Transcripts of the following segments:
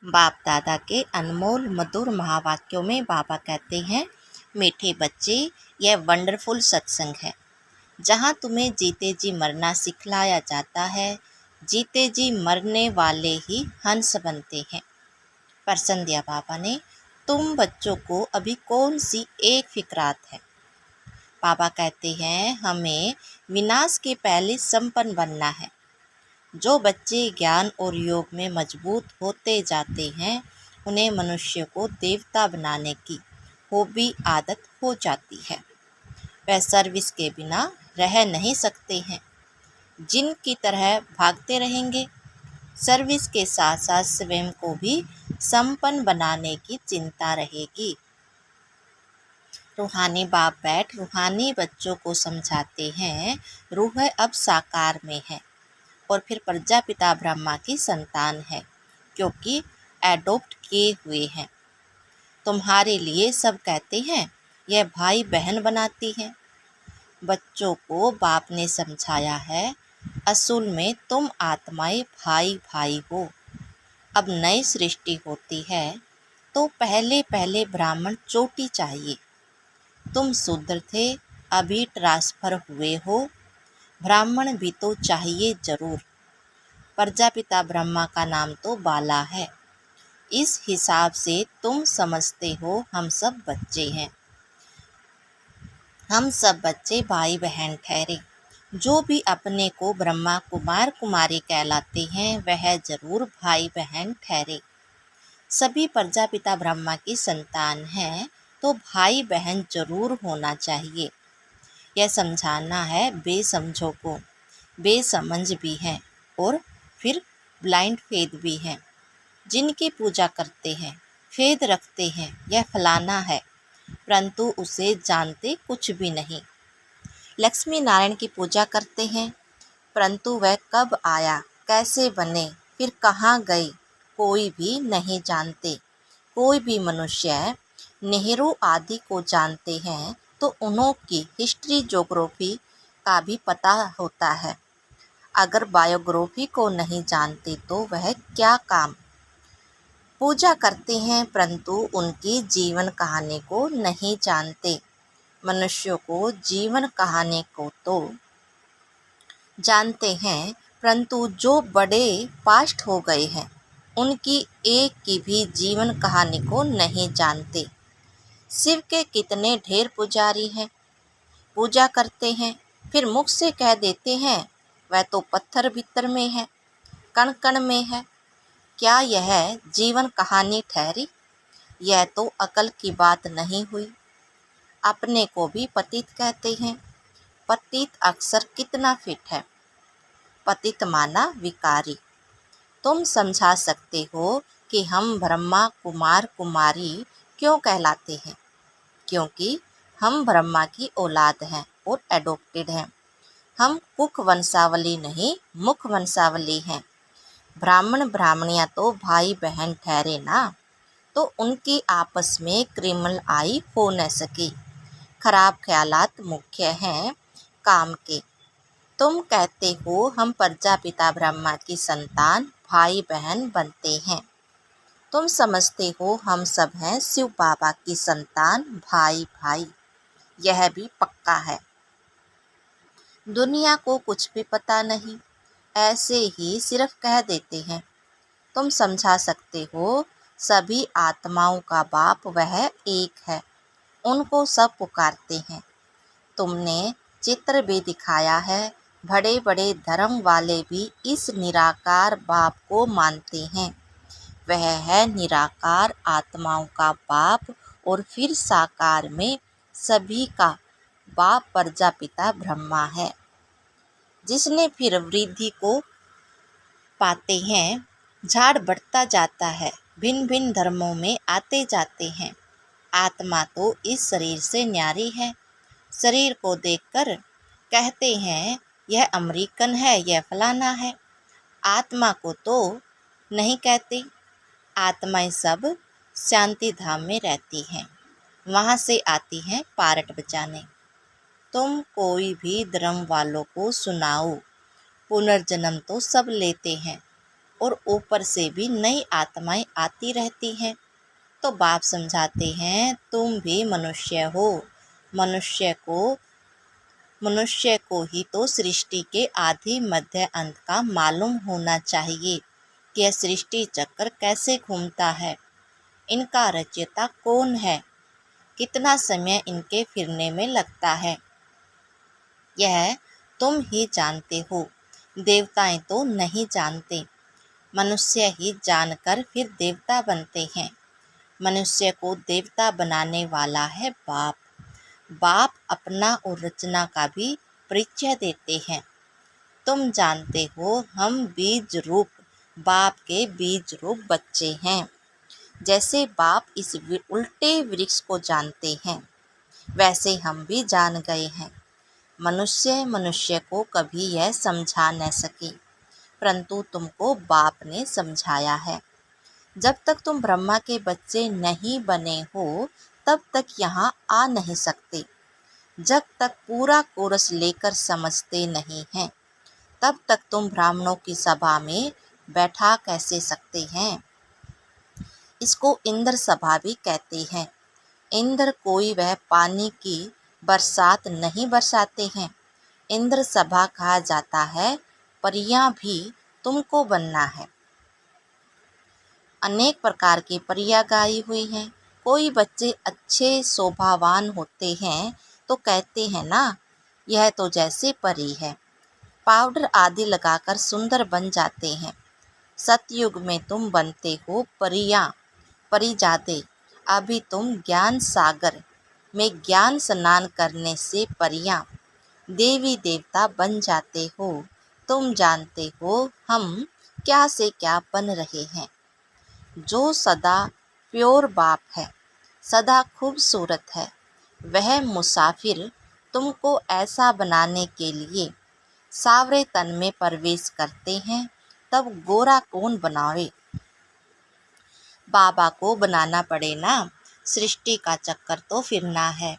बाप दादा के अनमोल मधुर महावाक्यों में बाबा कहते हैं, मीठे बच्चे, यह वंडरफुल सत्संग है जहाँ तुम्हें जीते जी मरना सिखलाया जाता है। जीते जी मरने वाले ही हंस बनते हैं। प्रश्न दिया बाबा ने, तुम बच्चों को अभी कौन सी एक फिक्रात है? बाबा कहते हैं, हमें विनाश के पहले संपन्न बनना है। जो बच्चे ज्ञान और योग में मजबूत होते जाते हैं, उन्हें मनुष्य को देवता बनाने की खूबी आदत हो जाती है। वह सर्विस के बिना रह नहीं सकते हैं। जिनकी तरह भागते रहेंगे, सर्विस के साथ साथ स्वयं को भी संपन्न बनाने की चिंता रहेगी। रूहानी बाप बैठ रूहानी बच्चों को समझाते हैं, रूह अब साकार में है और फिर प्रजापिता ब्रह्मा की संतान है, क्योंकि एडॉप्ट किए हुए हैं। तुम्हारे लिए सब कहते हैं, यह भाई बहन बनाती है। बच्चों को बाप ने समझाया है, असल में तुम आत्माएं भाई भाई हो। अब नई सृष्टि होती है तो पहले पहले ब्राह्मण चोटी चाहिए। तुम शूद्र थे, अभी ट्रांसफर हुए हो, ब्राह्मण भी तो चाहिए जरूर। प्रजापिता ब्रह्मा का नाम तो बाला है। इस हिसाब से तुम समझते हो हम सब बच्चे हैं। हम सब बच्चे भाई बहन ठहरे। जो भी अपने को ब्रह्मा कुमार कुमारी कहलाते हैं, वह जरूर भाई बहन ठहरे। सभी प्रजापिता ब्रह्मा की संतान हैं, तो भाई बहन जरूर होना चाहिए। यह समझाना है बेसमझों को। बेसमझ भी हैं और फिर ब्लाइंड फेथ भी हैं। जिनकी पूजा करते हैं, फेथ रखते हैं, यह फलाना है, परंतु उसे जानते कुछ भी नहीं। लक्ष्मी नारायण की पूजा करते हैं, परंतु वह कब आया, कैसे बने, फिर कहाँ गए, कोई भी नहीं जानते। कोई भी मनुष्य नेहरू आदि को जानते हैं तो उन्हों की हिस्ट्री ज्योग्राफी का भी पता होता है। अगर बायोग्राफी को नहीं जानते तो वह क्या काम। पूजा करते हैं परंतु उनकी जीवन कहानी को नहीं जानते। मनुष्यों को जीवन कहानी को तो जानते हैं, परंतु जो बड़े पास्ट हो गए हैं उनकी एक की भी जीवन कहानी को नहीं जानते। शिव के कितने ढेर पुजारी हैं, पूजा करते हैं, फिर मुख से कह देते हैं वह तो पत्थर भीतर में है, कण कण में है। क्या यह जीवन कहानी ठहरी? यह तो अकल की बात नहीं हुई। अपने को भी पतित कहते हैं। पतित अक्षर कितना फिट है। पतित माना विकारी। तुम समझा सकते हो कि हम ब्रह्मा कुमार कुमारी क्यों कहलाते हैं, क्योंकि हम ब्रह्मा की औलाद हैं और एडॉप्टेड हैं। हम कुक वंशावली नहीं, मुख वंशावली हैं। ब्राह्मण ब्राह्मणियाँ तो भाई बहन ठहरे ना, तो उनकी आपस में क्रिमिनल आई हो न सकी। खराब ख्यालात मुख्य हैं काम के। तुम कहते हो हम प्रजापिता ब्रह्मा की संतान भाई बहन बनते हैं। तुम समझते हो हम सब हैं शिव बाबा की संतान भाई भाई। यह भी पक्का है। दुनिया को कुछ भी पता नहीं, ऐसे ही सिर्फ कह देते हैं। तुम समझा सकते हो सभी आत्माओं का बाप वह एक है, उनको सब पुकारते हैं। तुमने चित्र भी दिखाया है, बड़े बड़े धर्म वाले भी इस निराकार बाप को मानते हैं। वह है निराकार आत्माओं का बाप और फिर साकार में सभी का बाप प्रजापिता ब्रह्मा है, जिसने फिर वृद्धि को पाते हैं। झाड़ बढ़ता जाता है, भिन्न भिन्न धर्मों में आते जाते हैं। आत्मा तो इस शरीर से न्यारी है। शरीर को देखकर कहते हैं यह अमेरिकन है, यह फलाना है। आत्मा को तो नहीं कहते। आत्माएं सब शांति धाम में रहती हैं, वहाँ से आती हैं पारट बजाने। तुम कोई भी धर्म वालों को सुनाओ, पुनर्जन्म तो सब लेते हैं और ऊपर से भी नई आत्माएं आती रहती हैं। तो बाप समझाते हैं, तुम भी मनुष्य हो। मनुष्य को ही तो सृष्टि के आदि मध्य अंत का मालूम होना चाहिए कि यह सृष्टि चक्र कैसे घूमता है, इनका रचयिता कौन है, कितना समय इनके फिरने में लगता है। यह तुम ही जानते हो, देवताएं तो नहीं जानते। मनुष्य ही जानकर फिर देवता बनते हैं। मनुष्य को देवता बनाने वाला है बाप। बाप अपना और रचना का भी परिचय देते हैं। तुम जानते हो, हम बीज रूप बाप के बीज रूप बच्चे हैं। जैसे बाप इस उल्टे वृक्ष को जानते हैं, वैसे हम भी जान गए हैं। मनुष्य को कभी यह समझा न सके, परंतु तुमको बाप ने समझाया है। जब तक तुम ब्रह्मा के बच्चे नहीं बने हो, तब तक यहाँ आ नहीं सकते। जब तक पूरा कोरस लेकर समझते नहीं हैं, तब तक तुम ब्राह्मणों की सभा में बैठा कैसे सकते हैं। इसको इंद्र सभा भी कहते हैं। इंद्र कोई वह पानी की बरसात नहीं बरसाते हैं। इंद्र सभा कहा जाता है। परियां भी तुमको बनना है। अनेक प्रकार की परियां गाई हुई हैं। कोई बच्चे अच्छे शोभावान होते हैं तो कहते हैं ना, यह तो जैसे परी है। पाउडर आदि लगाकर सुंदर बन जाते हैं। सतयुग में तुम बनते हो परियां, परिजादे। अभी तुम ज्ञान सागर में ज्ञान स्नान करने से परियां, देवी देवता बन जाते हो। तुम जानते हो हम क्या से क्या बन रहे हैं। जो सदा प्योर बाप है, सदा खूबसूरत है, वह मुसाफिर तुमको ऐसा बनाने के लिए सावरे तन में प्रवेश करते हैं। तब गोरा कौन बनावे। बाबा को बनाना पड़े ना। सृष्टि का चक्कर तो फिरना है।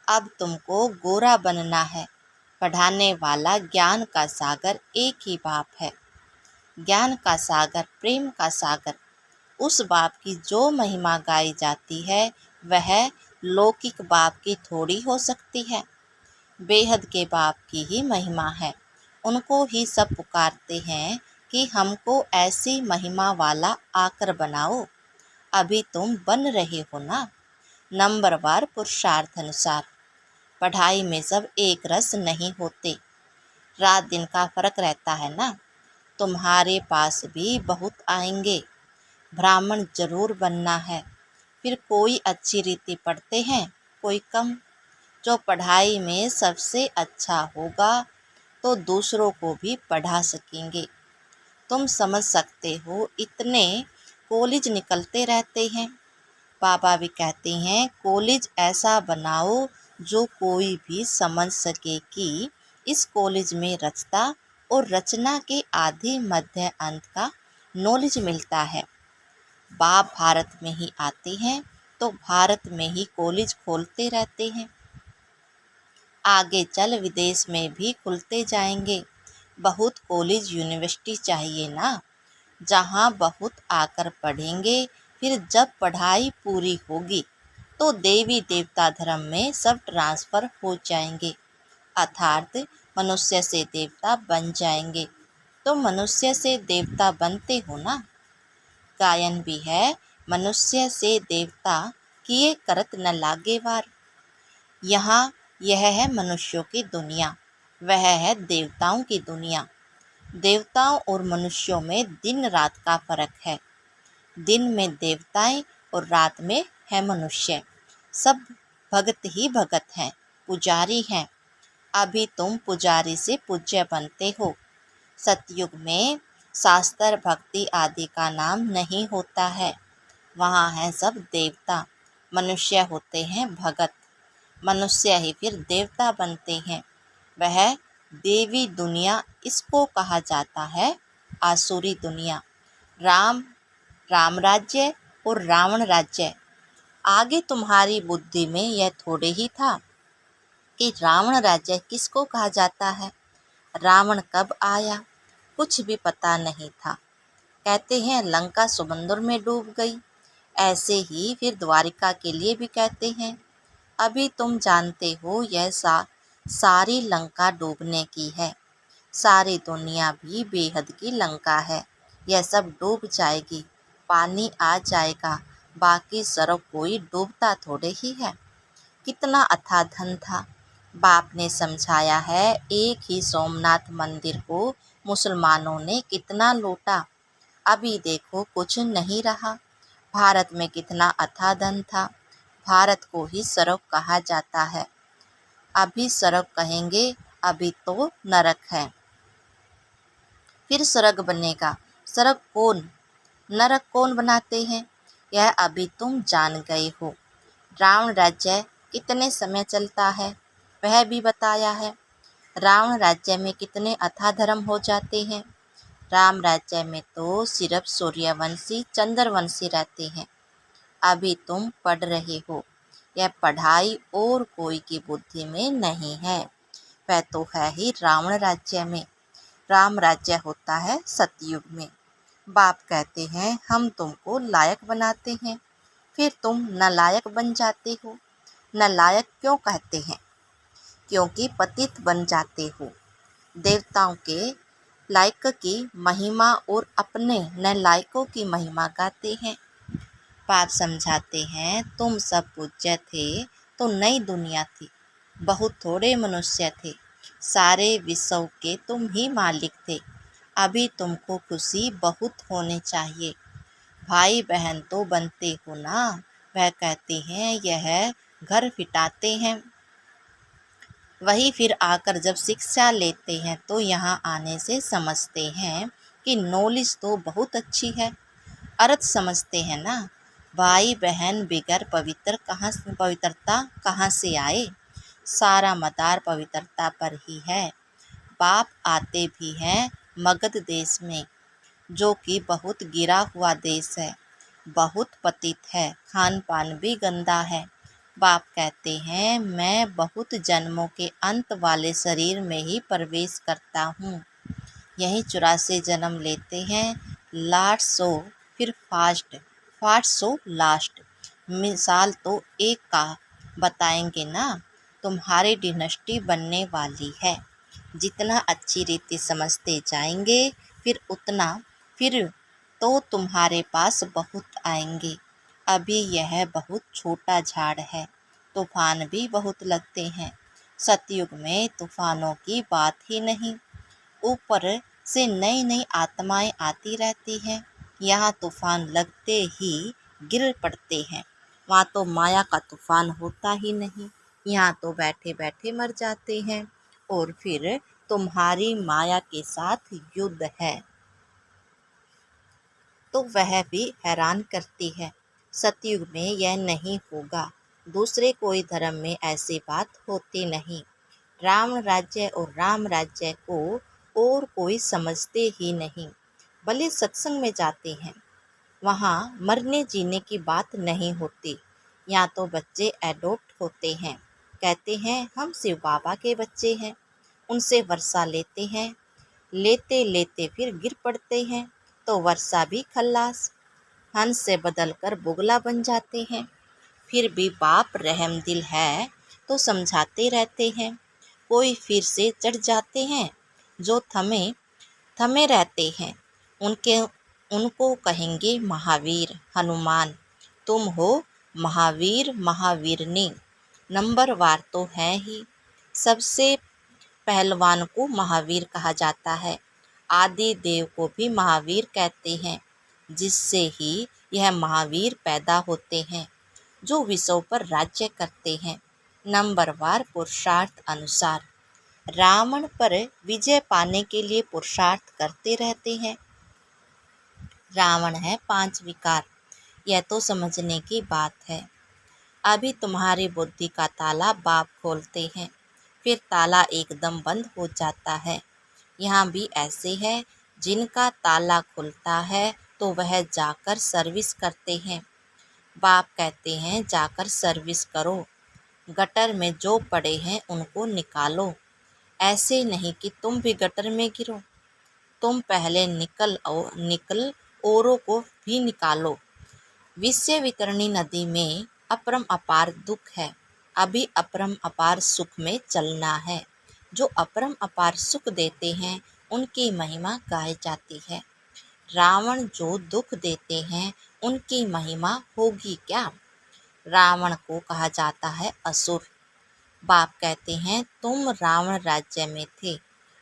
अब तुमको गोरा बनना है। पढ़ाने वाला ज्ञान का सागर एक ही बाप है। ज्ञान का सागर, प्रेम का सागर। उस बाप की जो महिमा गाई जाती है, वह लौकिक बाप की थोड़ी हो सकती है। बेहद के बाप की ही महिमा है। उनको ही सब पुकारते हैं कि हमको ऐसी महिमा वाला आकर बनाओ। अभी तुम बन रहे हो ना, नंबरवार पुरुषार्थ अनुसार। पढ़ाई में सब एक रस नहीं होते, रात दिन का फर्क रहता है ना। तुम्हारे पास भी बहुत आएंगे। ब्राह्मण जरूर बनना है। फिर कोई अच्छी रीति पढ़ते हैं, कोई कम। जो पढ़ाई में सबसे अच्छा होगा तो दूसरों को भी पढ़ा सकेंगे। तुम समझ सकते हो, इतने कॉलेज निकलते रहते हैं। बाबा भी कहते हैं, कॉलेज ऐसा बनाओ जो कोई भी समझ सके कि इस कॉलेज में रचता और रचना के आदि मध्य अंत का नॉलेज मिलता है। बाप भारत में ही आते हैं तो भारत में ही कॉलेज खोलते रहते हैं। आगे चल विदेश में भी खुलते जाएंगे। बहुत कॉलेज यूनिवर्सिटी चाहिए ना, जहाँ बहुत आकर पढ़ेंगे। फिर जब पढ़ाई पूरी होगी तो देवी देवता धर्म में सब ट्रांसफ़र हो जाएंगे, अर्थात मनुष्य से देवता बन जाएंगे। तो मनुष्य से देवता बनते हो ना। गायन भी है, मनुष्य से देवता किए करत न लागे वार। यहाँ यह है मनुष्यों की दुनिया, वह है देवताओं की दुनिया। देवताओं और मनुष्यों में दिन रात का फर्क है। दिन में देवताएं और रात में है मनुष्य। सब भगत ही भगत हैं, पुजारी हैं। अभी तुम पुजारी से पूज्य बनते हो। सतयुग में शास्त्र भक्ति आदि का नाम नहीं होता है। वहाँ है सब देवता, मनुष्य होते हैं भगत। मनुष्य ही फिर देवता बनते हैं। वह देवी दुनिया इसको कहा जाता है, आसुरी दुनिया। राम राज्य और रावण राज्य। आगे तुम्हारी बुद्धि में यह थोड़े ही था कि रावण राज्य किसको कहा जाता है। रावण कब आया, कुछ भी पता नहीं था। कहते हैं लंका समुद्र में डूब गई। ऐसे ही फिर द्वारिका के लिए भी कहते हैं, अभी तुम जानते हो यह सारी लंका डूबने की है। सारी दुनिया भी बेहद की लंका है। यह सब डूब जाएगी, पानी आ जाएगा, बाकी सड़क कोई डूबता थोड़े ही है। कितना अथाह धन था। बाप ने समझाया है, एक ही सोमनाथ मंदिर को मुसलमानों ने कितना लूटा। अभी देखो कुछ नहीं रहा। भारत में कितना अथाह धन था। भारत को ही स्वर्ग कहा जाता है। अभी स्वर्ग कहेंगे, अभी तो नरक है, फिर स्वर्ग बनेगा। स्वर्ग कौन, नरक कौन बनाते हैं, यह अभी तुम जान गए हो। रावण राज्य कितने समय चलता है वह भी बताया है। रावण राज्य में कितने अथाह धर्म हो जाते हैं। राम राज्य में तो सिर्फ सूर्यवंशी चंद्रवंशी रहते हैं। अभी तुम पढ़ रहे हो, यह पढ़ाई और कोई की बुद्धि में नहीं है, वह तो है ही रावण राज्य में। राम राज्य होता है सतयुग में। बाप कहते हैं हम तुमको लायक बनाते हैं, फिर तुम नालायक बन जाते हो। नालायक क्यों कहते हैं, क्योंकि पतित बन जाते हो। देवताओं के लायक की महिमा और अपने नालायकों की महिमा गाते हैं। बाप समझाते हैं तुम सब पूज्य थे तो नई दुनिया थी, बहुत थोड़े मनुष्य थे, सारे विश्व के तुम ही मालिक थे। अभी तुमको खुशी बहुत होनी चाहिए। भाई बहन तो बनते हो ना। वह कहते हैं यह घर फिटाते हैं, वही फिर आकर जब शिक्षा लेते हैं तो यहाँ आने से समझते हैं कि नॉलेज तो बहुत अच्छी है, अर्थ समझते हैं ना। भाई बहन बिगर पवित्रता कहाँ से आए। सारा मदार पवित्रता पर ही है। बाप आते भी हैं मगध देश में, जो कि बहुत गिरा हुआ देश है, बहुत पतित है, खान पान भी गंदा है। बाप कहते हैं मैं बहुत जन्मों के अंत वाले शरीर में ही प्रवेश करता हूँ। यही 84 जन्म लेते हैं। लास्ट सो फिर फास्ट, फास्ट सो लास्ट। मिसाल तो एक का बताएंगे ना। तुम्हारी डिनेस्टी बनने वाली है। जितना अच्छी रीति समझते जाएंगे फिर तो तुम्हारे पास बहुत आएंगे। अभी यह बहुत छोटा झाड़ है, तूफान भी बहुत लगते हैं। सतयुग में तूफानों की बात ही नहीं, ऊपर से नई नई आत्माएं आती रहती हैं। यहाँ तूफान लगते ही गिर पड़ते हैं, वहाँ तो माया का तूफान होता ही नहीं। यहाँ तो बैठे बैठे मर जाते हैं और फिर तुम्हारी माया के साथ युद्ध है तो वह भी हैरान करती है। सतयुग में यह नहीं होगा। दूसरे कोई धर्म में ऐसी बात होती नहीं। रावण राज्य और राम राज्य को और कोई समझते ही नहीं। भले सत्संग में जाते हैं, वहाँ मरने जीने की बात नहीं होती। यहाँ तो बच्चे एडॉप्ट होते हैं, कहते हैं हम शिव बाबा के बच्चे हैं, उनसे वर्षा लेते हैं, लेते लेते फिर गिर पड़ते हैं तो वर्षा भी खल्लास, हंस से बदलकर बुगला बन जाते हैं। फिर भी बाप रहमदिल है तो समझाते रहते हैं। कोई फिर से चढ़ जाते हैं, जो थमे थमे रहते हैं उनको कहेंगे महावीर हनुमान। तुम हो महावीर महावीरनी, नंबरवार तो है ही। सबसे पहलवान को महावीर कहा जाता है। आदि देव को भी महावीर कहते हैं, जिससे ही यह महावीर पैदा होते हैं, जो विषयों पर राज्य करते हैं नंबरवार पुरुषार्थ अनुसार। रावण पर विजय पाने के लिए पुरुषार्थ करते रहते हैं। रावण है 5 विकार, यह तो समझने की बात है। अभी तुम्हारी बुद्धि का ताला बाप खोलते हैं, फिर ताला एकदम बंद हो जाता है। यहाँ भी ऐसे है, जिनका ताला खुलता है तो वह जाकर सर्विस करते हैं। बाप कहते हैं जाकर सर्विस करो, गटर में जो पड़े हैं उनको निकालो। ऐसे नहीं कि तुम भी गटर में गिरो। तुम पहले निकल औरों को भी निकालो। विश्व वितरणी नदी में अपरम अपार दुख है, अभी अपरम अपार सुख में चलना है। जो अपरम अपार सुख देते हैं उनकी महिमा गाई जाती है। रावण जो दुख देते हैं उनकी महिमा होगी क्या? रावण को कहा जाता है असुर। बाप कहते हैं तुम रावण राज्य में थे,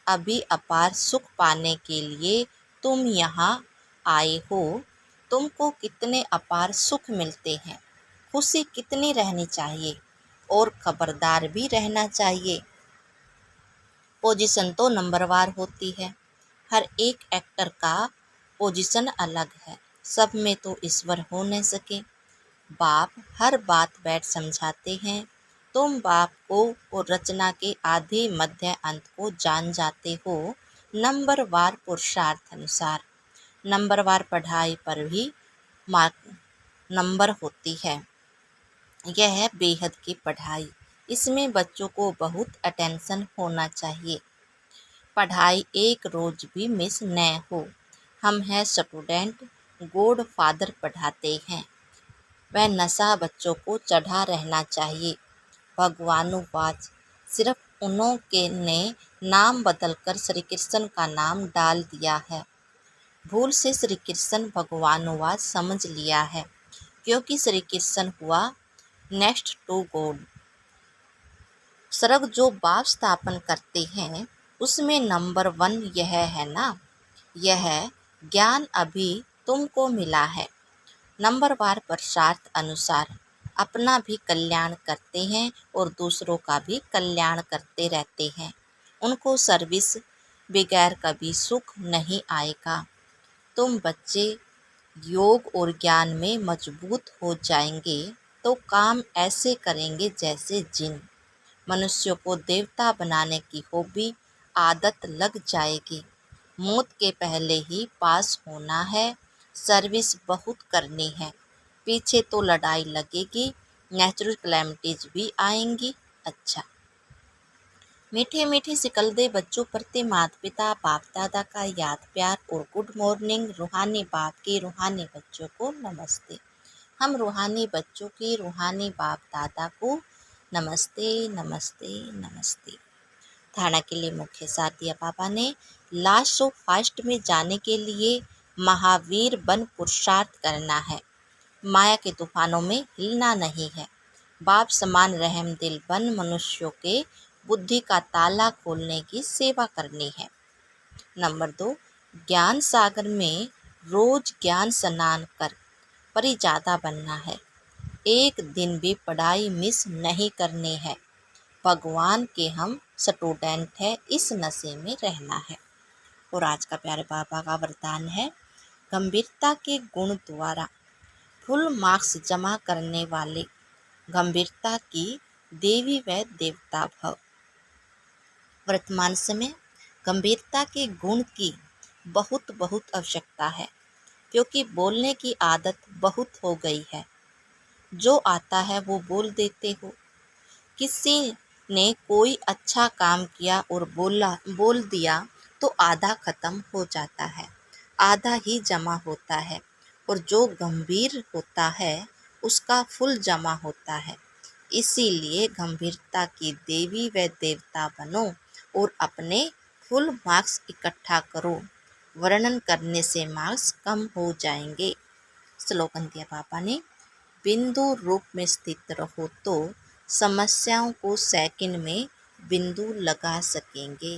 अभी अपार सुख पाने के लिए तुम यहाँ आए हो। तुमको कितने अपार सुख मिलते हैं, खुशी कितनी रहनी चाहिए और खबरदार भी रहना चाहिए। पोजीशन तो नंबरवार होती है, हर एक एक्टर का पोजीशन अलग है, सब में तो ईश्वर हो न सके। बाप हर बात बैठ समझाते हैं, तुम बाप को और रचना के आधे मध्य अंत को जान जाते हो। नंबरवार पुरुषार्थ अनुसार नंबरवार पढ़ाई पर भी मार्क नंबर होती है। यह है बेहद की पढ़ाई, इसमें बच्चों को बहुत अटेंशन होना चाहिए। पढ़ाई एक रोज भी मिस न हो। हम हैं स्टूडेंट, गॉड फादर पढ़ाते हैं, वह नशा बच्चों को चढ़ा रहना चाहिए। भगवानुवाच सिर्फ उन्हों के ने नाम बदलकर श्री कृष्ण का नाम डाल दिया है। भूल से श्री कृष्ण भगवानुवाच समझ लिया है, क्योंकि श्री कृष्ण हुआ नेक्स्ट टू गॉड। स्वर्ग जो बाप स्थापन करते हैं उसमें नंबर 1 यह है ना, यह ज्ञान अभी तुमको मिला है। नंबरवार पुरुषार्थ अनुसार अपना भी कल्याण करते हैं और दूसरों का भी कल्याण करते रहते हैं। उनको सर्विस बगैर कभी सुख नहीं आएगा। तुम बच्चे योग और ज्ञान में मजबूत हो जाएंगे तो काम ऐसे करेंगे जैसे जिन। मनुष्यों को देवता बनाने की हॉबी आदत लग जाएगी। मौत के पहले ही पास होना है, सर्विस बहुत करनी है। पीछे तो लड़ाई लगेगी, नेचुरल कैलेमिटीज भी आएंगी। अच्छा, मीठे मीठे सिकलदे बच्चों प्रति माता पिता बाप दादा का याद प्यार और गुड मॉर्निंग। रूहानी बाप के रूहानी बच्चों को नमस्ते। हम रूहानी बच्चों के रूहानी बाप दादा को नमस्ते नमस्ते नमस्ते। धारणा के लिए मुख्य सार दिया पापा ने। लास्ट ऑफ फास्ट में जाने के लिए महावीर बन पुरुषार्थ करना है, माया के तूफानों में हिलना नहीं है। बाप समान रहम दिल बन मनुष्यों के बुद्धि का ताला खोलने की सेवा करनी है। नंबर 2, ज्ञान सागर में रोज ज्ञान स्नान कर परिजादा बनना है। एक दिन भी पढ़ाई मिस नहीं करनी है। भगवान के हम स्टूडेंट है, इस नशे में रहना है। और आज का प्यारे बाबा का वरदान है, गंभीरता के गुण द्वारा फुल मार्क्स जमा करने वाले गंभीरता की देवी व देवता भव। वर्तमान समय गंभीरता के गुण की बहुत बहुत आवश्यकता है, क्योंकि बोलने की आदत बहुत हो गई है। जो आता है वो बोल देते हो। किसी ने कोई अच्छा काम किया और बोल दिया तो आधा खत्म हो जाता है, आधा ही जमा होता है। और जो गंभीर होता है उसका फुल जमा होता है। इसीलिए गंभीरता की देवी व देवता बनो और अपने फुल मार्क्स इकट्ठा करो। वर्णन करने से मार्क्स कम हो जाएंगे। स्लोगन दिया पापा ने, बिंदु रूप में स्थित रहो तो समस्याओं को सेकंड में बिंदु लगा सकेंगे।